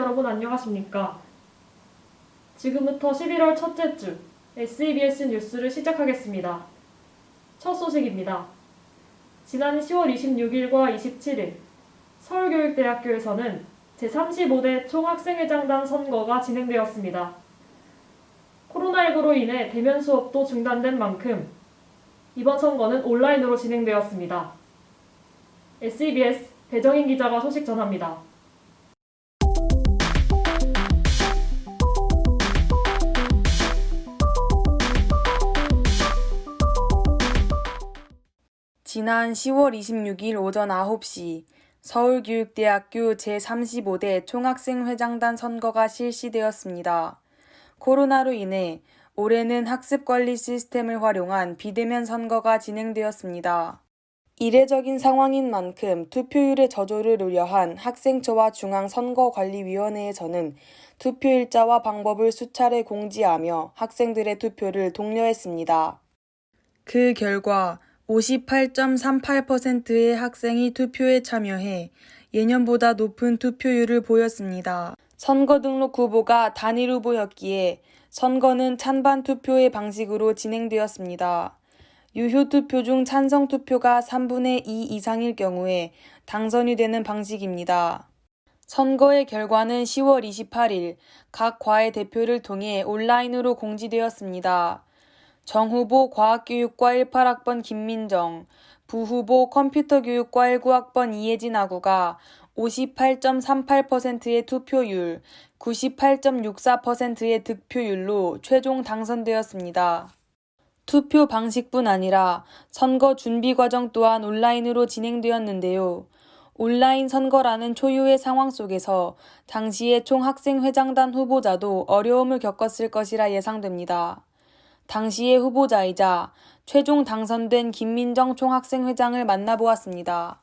여러분 안녕하십니까? 지금부터 11월 첫째 주 SEBS 뉴스를 시작하겠습니다. 첫 소식입니다. 지난 10월 26일과 27일 서울교육대학교에서는 제35대 총학생회장단 선거가 진행되었습니다. 코로나19로 인해 대면 수업도 중단된 만큼 이번 선거는 온라인으로 진행되었습니다. SEBS 배정인 기자가 소식 전합니다. 지난 10월 26일 오전 9시 서울교육대학교 제35대 총학생회장단 선거가 실시되었습니다. 코로나로 인해 올해는 학습관리 시스템을 활용한 비대면 선거가 진행되었습니다. 이례적인 상황인 만큼 투표율의 저조를 우려한 학생처와 중앙선거관리위원회에서는 투표일자와 방법을 수차례 공지하며 학생들의 투표를 독려했습니다. 그 결과 58.38%의 학생이 투표에 참여해 예년보다 높은 투표율을 보였습니다. 선거 등록 후보가 단일 후보였기에 선거는 찬반 투표의 방식으로 진행되었습니다. 유효 투표 중 찬성 투표가 3분의 2 이상일 경우에 당선이 되는 방식입니다. 선거의 결과는 10월 28일 각 과의 대표를 통해 온라인으로 공지되었습니다. 정후보 과학교육과 18학번 김민정, 부후보 컴퓨터교육과 19학번 이혜진 아구가 58.38%의 투표율, 98.64%의 득표율로 최종 당선되었습니다. 투표 방식뿐 아니라 선거 준비 과정 또한 온라인으로 진행되었는데요. 온라인 선거라는 초유의 상황 속에서 당시의 총학생회장단 후보자도 어려움을 겪었을 것이라 예상됩니다. 당시의 후보자이자 최종 당선된 김민정 총학생회장을 만나보았습니다.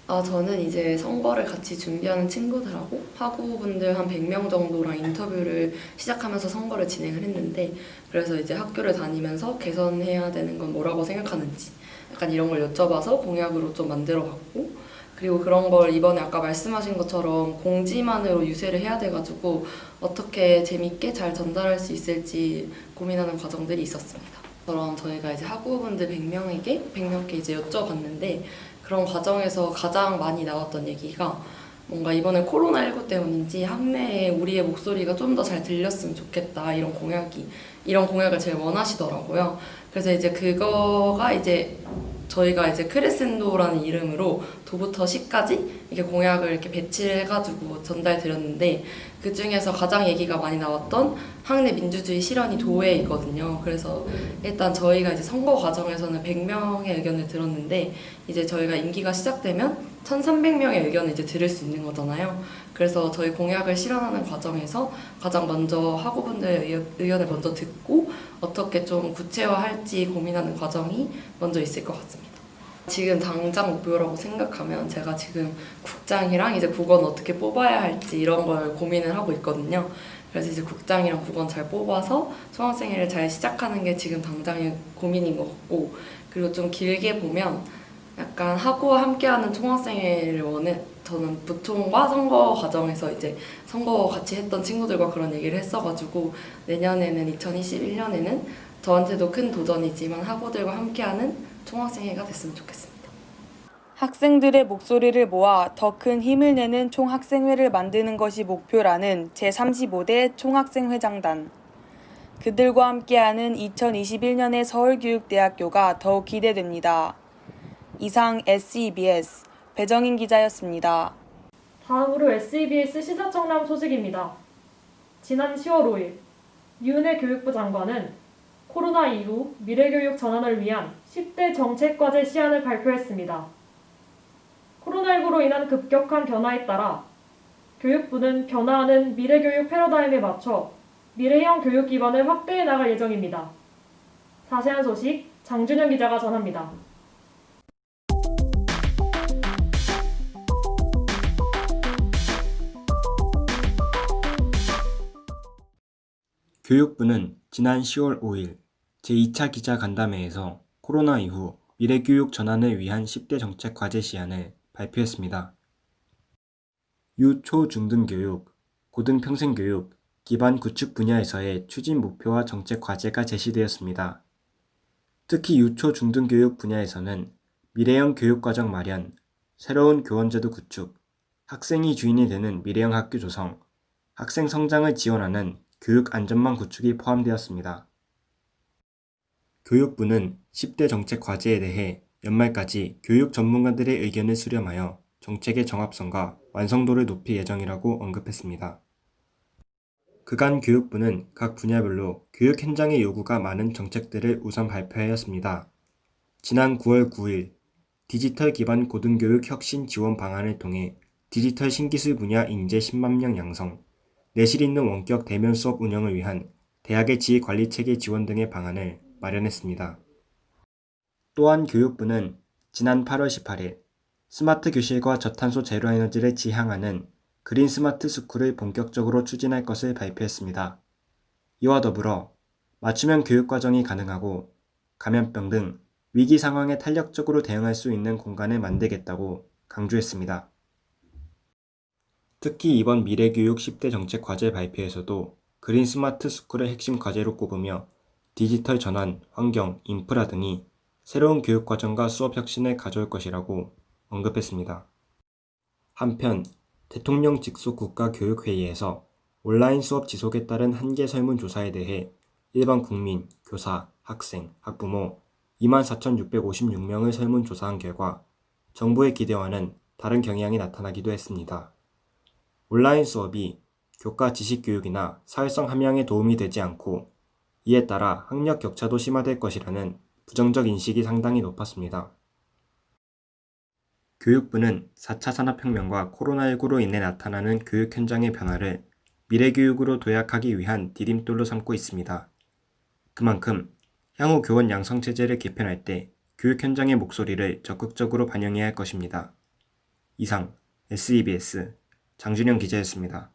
저는 이제 선거를 같이 준비하는 친구들하고 학우분들 한 100명 정도랑 인터뷰를 시작하면서 선거를 진행을 했는데, 그래서 이제 학교를 다니면서 개선해야 되는 건 뭐라고 생각하는지 약간 이런 걸 여쭤봐서 공약으로 좀 만들어봤고, 그리고 그런 걸 이번에 아까 말씀하신 것처럼 공지만으로 유세를 해야 돼가지고 어떻게 재밌게 잘 전달할 수 있을지 고민하는 과정들이 있었습니다. 그럼 저희가 이제 학우분들 100명께 이제 여쭤봤는데, 그런 과정에서 가장 많이 나왔던 얘기가 뭔가 이번에 코로나19 때문인지 학내에 우리의 목소리가 좀 더 잘 들렸으면 좋겠다, 이런 공약을 제일 원하시더라고요. 그래서 이제 그거가 이제 저희가 이제 크레센도라는 이름으로 도부터 시까지 이렇게 공약을 이렇게 배치를 해가지고 전달드렸는데, 그 중에서 가장 얘기가 많이 나왔던 학내 민주주의 실현이 도외이거든요. 그래서 일단 저희가 이제 선거 과정에서는 100명의 의견을 들었는데, 이제 저희가 임기가 시작되면 1300명의 의견을 이제 들을 수 있는 거잖아요. 그래서 저희 공약을 실현하는 과정에서 가장 먼저 학우분들의 의견을 먼저 듣고 어떻게 좀 구체화할지 고민하는 과정이 먼저 있을 것 같습니다. 지금 당장 목표라고 생각하면 제가 지금 국장이랑 이제 국원 어떻게 뽑아야 할지 이런 걸 고민을 하고 있거든요. 그래서 이제 국장이랑 국원 잘 뽑아서 총학생회를 잘 시작하는 게 지금 당장의 고민인 것 같고, 그리고 좀 길게 보면 약간 학우와 함께하는 총학생회를 저는 부총과 선거 과정에서 이제 선거 같이 했던 친구들과 그런 얘기를 했어가지고, 내년에는 2021년에는 저한테도 큰 도전이지만 학우들과 함께하는 총학생회가 됐으면 좋겠습니다. 학생들의 목소리를 모아 더 큰 힘을 내는 총학생회를 만드는 것이 목표라는 제35대 총학생회장단. 그들과 함께하는 2021년의 서울교육대학교가 더욱 기대됩니다. 이상 SEBS 배정인 기자였습니다. 다음으로 SEBS 시사청남 소식입니다. 지난 10월 5일 유은혜 교육부 장관은 코로나 이후 미래교육 전환을 위한 10대 정책과제 시안을 발표했습니다. 코로나19로 인한 급격한 변화에 따라 교육부는 변화하는 미래교육 패러다임에 맞춰 미래형 교육 기반을 확대해 나갈 예정입니다. 자세한 소식 장준영 기자가 전합니다. 교육부는 지난 10월 5일 제2차 기자간담회에서 코로나 이후 미래교육 전환을 위한 10대 정책 과제 시안을 발표했습니다. 유, 초, 중등교육, 고등평생교육, 기반 구축 분야에서의 추진 목표와 정책 과제가 제시되었습니다. 특히 유초 중등교육 분야에서는 미래형 교육과정 마련, 새로운 교원제도 구축, 학생이 주인이 되는 미래형 학교 조성, 학생 성장을 지원하는 교육 안전망 구축이 포함되었습니다. 교육부는 10대 정책 과제에 대해 연말까지 교육 전문가들의 의견을 수렴하여 정책의 정합성과 완성도를 높일 예정이라고 언급했습니다. 그간 교육부는 각 분야별로 교육 현장의 요구가 많은 정책들을 우선 발표하였습니다. 지난 9월 9일 디지털 기반 고등교육 혁신 지원 방안을 통해 디지털 신기술 분야 인재 10만 명 양성, 내실 있는 원격 대면 수업 운영을 위한 대학의 지휘 관리 체계 지원 등의 방안을 마련했습니다. 또한 교육부는 지난 8월 18일 스마트 교실과 저탄소 제로 에너지를 지향하는 그린 스마트 스쿨을 본격적으로 추진할 것을 발표했습니다. 이와 더불어 맞춤형 교육 과정이 가능하고 감염병 등 위기 상황에 탄력적으로 대응할 수 있는 공간을 만들겠다고 강조했습니다. 특히 이번 미래교육 10대 정책 과제 발표에서도 그린 스마트 스쿨을 핵심 과제로 꼽으며 디지털 전환, 환경, 인프라 등이 새로운 교육 과정과 수업 혁신을 가져올 것이라고 언급했습니다. 한편 대통령 직속 국가교육회의에서 온라인 수업 지속에 따른 한계 설문조사에 대해 일반 국민, 교사, 학생, 학부모 24,656명을 설문조사한 결과 정부의 기대와는 다른 경향이 나타나기도 했습니다. 온라인 수업이 교과 지식교육이나 사회성 함양에 도움이 되지 않고 이에 따라 학력 격차도 심화될 것이라는 부정적 인식이 상당히 높았습니다. 교육부는 4차 산업혁명과 코로나19로 인해 나타나는 교육 현장의 변화를 미래교육으로 도약하기 위한 디딤돌로 삼고 있습니다. 그만큼 향후 교원 양성체제를 개편할 때 교육 현장의 목소리를 적극적으로 반영해야 할 것입니다. 이상 SEBS 장준영 기자였습니다.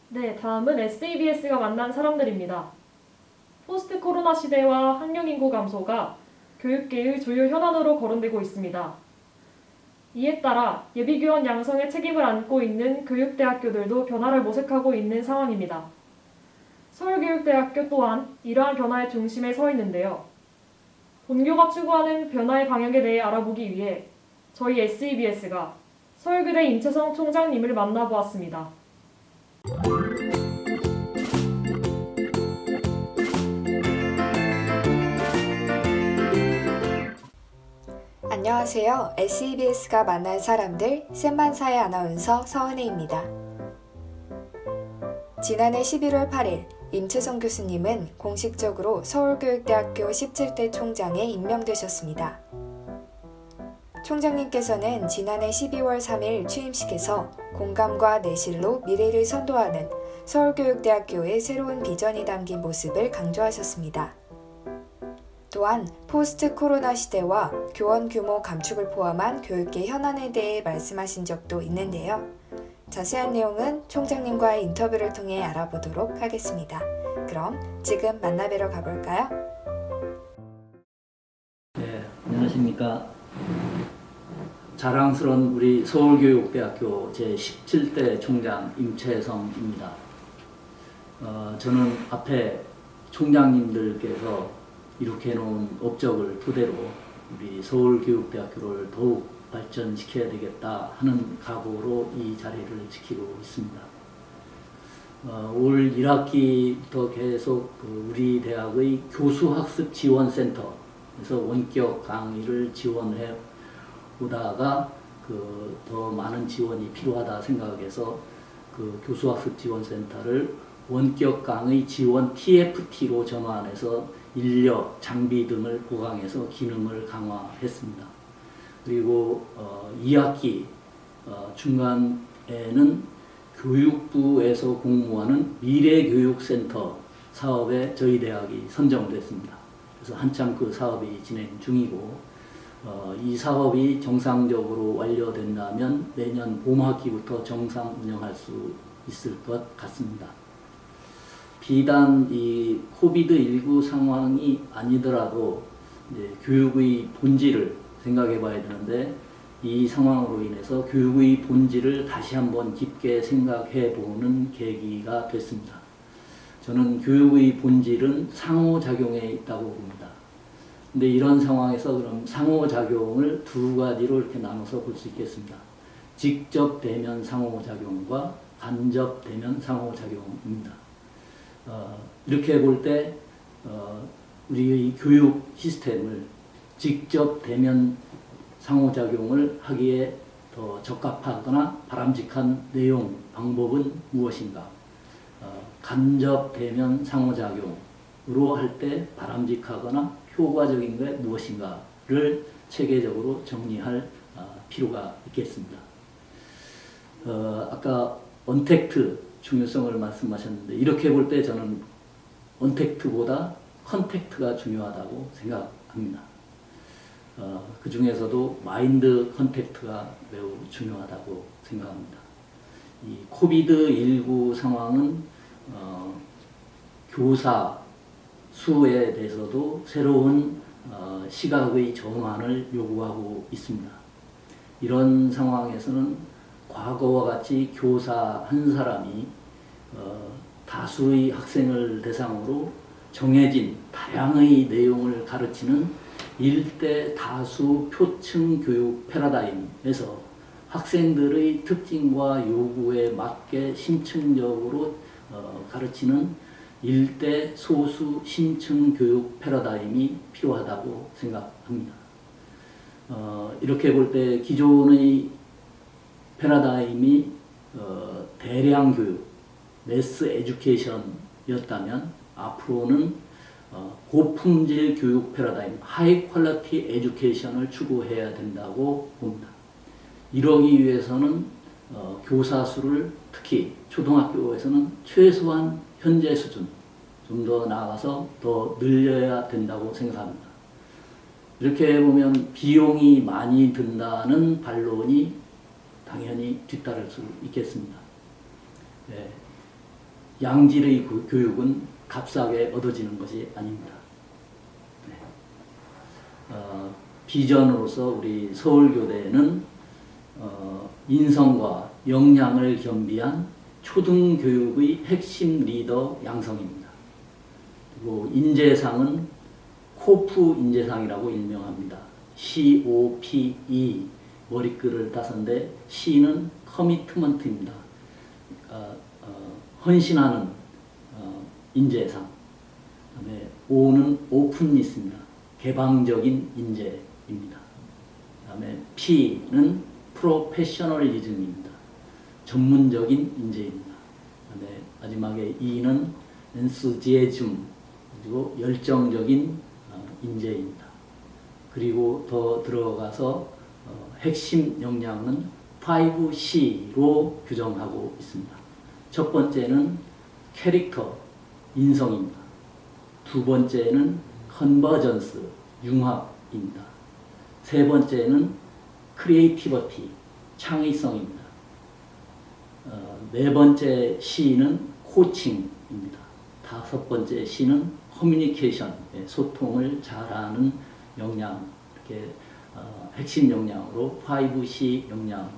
네, 다음은 SEBS가 만난 사람들입니다. 포스트 코로나 시대와 학령 인구 감소가 교육계의 주요 현안으로 거론되고 있습니다. 이에 따라 예비교원 양성의 책임을 안고 있는 교육대학교들도 변화를 모색하고 있는 상황입니다. 서울교육대학교 또한 이러한 변화의 중심에 서 있는데요. 본교가 추구하는 변화의 방향에 대해 알아보기 위해 저희 SEBS가 서울교대 임채성 총장님을 만나보았습니다. 안녕하세요. SEBS가 만난 사람들 샘만사의 아나운서 서은혜입니다. 지난해 11월 8일 임채성 교수님은 공식적으로 서울교육대학교 17대 총장에 임명되셨습니다. 총장님께서는 지난해 12월 3일 취임식에서 공감과 내실로 미래를 선도하는 서울교육대학교의 새로운 비전이 담긴 모습을 강조하셨습니다. 또한 포스트 코로나 시대와 교원 규모 감축을 포함한 교육계 현안에 대해 말씀하신 적도 있는데요. 자세한 내용은 총장님과의 인터뷰를 통해 알아보도록 하겠습니다. 그럼 지금 만나뵈러 가볼까요? 네, 안녕하십니까. 자랑스러운 우리 서울교육대학교 제17대 총장 임채성입니다. 저는 앞에 총장님들께서 이렇게 해놓은 업적을 토대로 우리 서울교육대학교를 더욱 발전시켜야 되겠다 하는 각오로 이 자리를 지키고 있습니다. 올 1학기부터 계속 우리 대학의 교수학습지원센터에서 원격 강의를 지원해 오다가 더 많은 지원이 필요하다 생각해서 교수학습지원센터를 원격 강의 지원 TFT로 전환해서 인력, 장비 등을 보강해서 기능을 강화했습니다. 그리고 2학기 중간에는 교육부에서 공모하는 미래교육센터 사업에 저희 대학이 선정됐습니다. 그래서 한참 그 사업이 진행 중이고 이 사업이 정상적으로 완료된다면 내년 봄학기부터 정상 운영할 수 있을 것 같습니다. 비단 이 코비드19 상황이 아니더라도 이제 교육의 본질을 생각해 봐야 되는데 이 상황으로 인해서 교육의 본질을 다시 한번 깊게 생각해 보는 계기가 됐습니다. 저는 교육의 본질은 상호작용에 있다고 봅니다. 근데 이런 상황에서 그럼 상호작용을 두 가지로 이렇게 나눠서 볼 수 있겠습니다. 직접 대면 상호작용과 간접 대면 상호작용입니다. 이렇게 볼 때 우리의 교육 시스템을 직접 대면 상호작용을 하기에 더 적합하거나 바람직한 내용, 방법은 무엇인가? 간접 대면 상호작용으로 할 때 바람직하거나 효과적인 게 무엇인가를 체계적으로 정리할 필요가 있겠습니다. 아까 언택트 중요성을 말씀하셨는데 이렇게 볼 때 저는 언택트보다 컨택트가 중요하다고 생각합니다. 그 중에서도 마인드 컨택트가 매우 중요하다고 생각합니다. 이 코비드-19 상황은 교사 수에 대해서도 새로운 시각의 전환을 요구하고 있습니다. 이런 상황에서는 과거와 같이 교사 한 사람이 다수의 학생을 대상으로 정해진 다양의 내용을 가르치는 일대 다수 표층 교육 패러다임에서 학생들의 특징과 요구에 맞게 심층적으로 가르치는 일대 소수 심층 교육 패러다임이 필요하다고 생각합니다. 이렇게 볼 때 기존의 패러다임이 대량 교육, 매스 에듀케이션이었다면 앞으로는 고품질 교육 패러다임, 하이 퀄리티 에듀케이션을 추구해야 된다고 봅니다. 이러기 위해서는 교사 수를 특히 초등학교에서는 최소한 현재 수준, 좀 더 나아가서 더 늘려야 된다고 생각합니다. 이렇게 보면 비용이 많이 든다는 반론이 당연히 뒤따를 수 있겠습니다. 네. 양질의 교육은 값싸게 얻어지는 것이 아닙니다. 네. 비전으로서 우리 서울교대는 인성과 역량을 겸비한 초등교육의 핵심 리더 양성입니다. 그리고 인재상은 코프 인재상이라고 일명합니다. COPE 머리글을 따서인데 C는 커미트먼트입니다. 헌신하는 인재상. 그다음에 O는 오픈니스입니다. 개방적인 인재입니다. 그다음에 P는 프로페셔널리즘입니다. 전문적인 인재입니다. 그다음에 마지막에 E는 엔수지에즘 그리고 열정적인 인재입니다. 그리고 더 들어가서 핵심 역량은 5C로 규정하고 있습니다. 첫 번째는 캐릭터, 인성입니다. 두 번째는 컨버전스, 융합입니다. 세 번째는 크리에이티비티, 창의성입니다. 네 번째 C는 코칭입니다. 다섯 번째 C는 커뮤니케이션, 소통을 잘하는 역량, 이렇게 핵심 역량으로 5C 역량,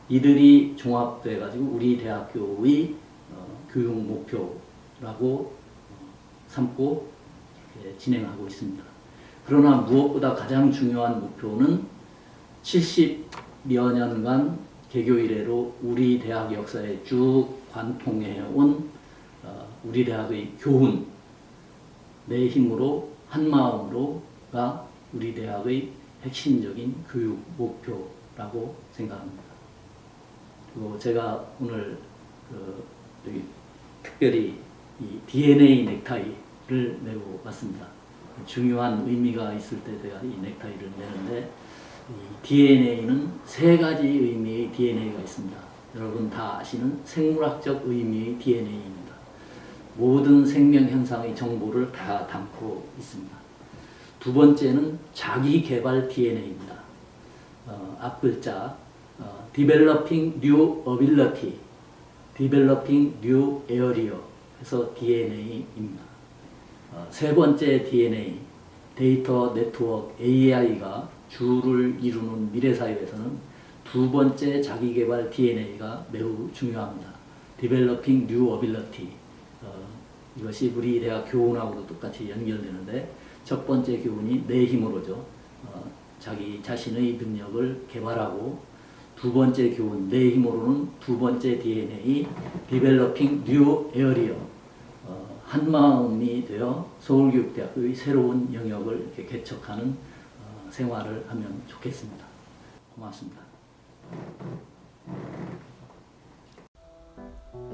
이들이 종합돼 가지고 우리 대학교의 교육 목표라고 삼고 진행하고 있습니다. 그러나 무엇보다 가장 중요한 목표는 70여 년간 개교 이래로 우리 대학 역사에 쭉 관통해온 우리 대학의 교훈, 내 힘으로 한마음으로가 우리 대학의 핵심적인 교육 목표라고 생각합니다. 그리고 제가 오늘 특별히 이 DNA 넥타이를 메고 왔습니다. 중요한 의미가 있을 때 제가 이 넥타이를 메는데 이 DNA는 세 가지 의미의 DNA가 있습니다. 여러분 다 아시는 생물학적 의미의 DNA입니다. 모든 생명 현상의 정보를 다 담고 있습니다. 두 번째는 자기 개발 DNA입니다. 앞글자 Developing New Ability, Developing New Area 해서 DNA입니다. 세 번째 DNA, 데이터 네트워크 AI가 주를 이루는 미래사회에서는 두 번째 자기개발 DNA가 매우 중요합니다. Developing New Ability. 이것이 우리 대학 교훈하고도 똑같이 연결되는데 첫 번째 교훈이 내 힘으로죠. 자기 자신의 능력을 개발하고 두 번째 교훈 내 힘으로는 두 번째 DNA Developing New Area. 한마음이 되어 서울교육대학교의 새로운 영역을 이렇게 개척하는 생활을 하면 좋겠습니다. 고맙습니다.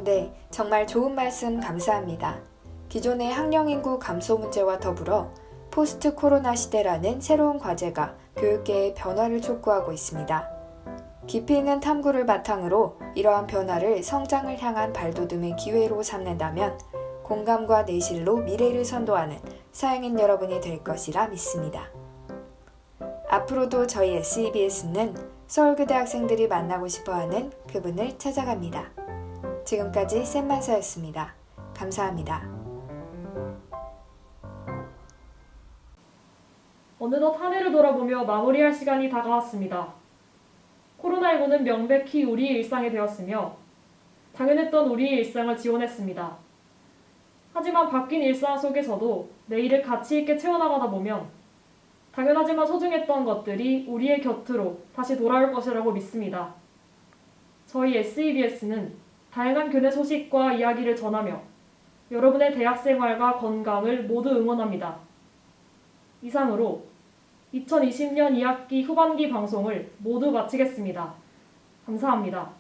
네, 정말 좋은 말씀 감사합니다. 기존의 학령 인구 감소 문제와 더불어 포스트 코로나 시대라는 새로운 과제가 교육계의 변화를 촉구하고 있습니다. 깊이 있는 탐구를 바탕으로 이러한 변화를 성장을 향한 발돋움의 기회로 삼는다면 공감과 내실로 미래를 선도하는 사양인 여러분이 될 것이라 믿습니다. 앞으로도 저희 SEBS는 서울교대 학생들이 만나고 싶어하는 그분을 찾아갑니다. 지금까지 샘만사였습니다. 감사합니다. 어느덧 한 해를 돌아보며 마무리할 시간이 다가왔습니다. 코로나19는 명백히 우리의 일상이 되었으며 당연했던 우리의 일상을 지원했습니다. 하지만 바뀐 일상 속에서도 내일을 가치 있게 채워나가다 보면 당연하지만 소중했던 것들이 우리의 곁으로 다시 돌아올 것이라고 믿습니다. 저희 SEBS는 다양한 교내 소식과 이야기를 전하며 여러분의 대학생활과 건강을 모두 응원합니다. 이상으로 2020년 2학기 후반기 방송을 모두 마치겠습니다. 감사합니다.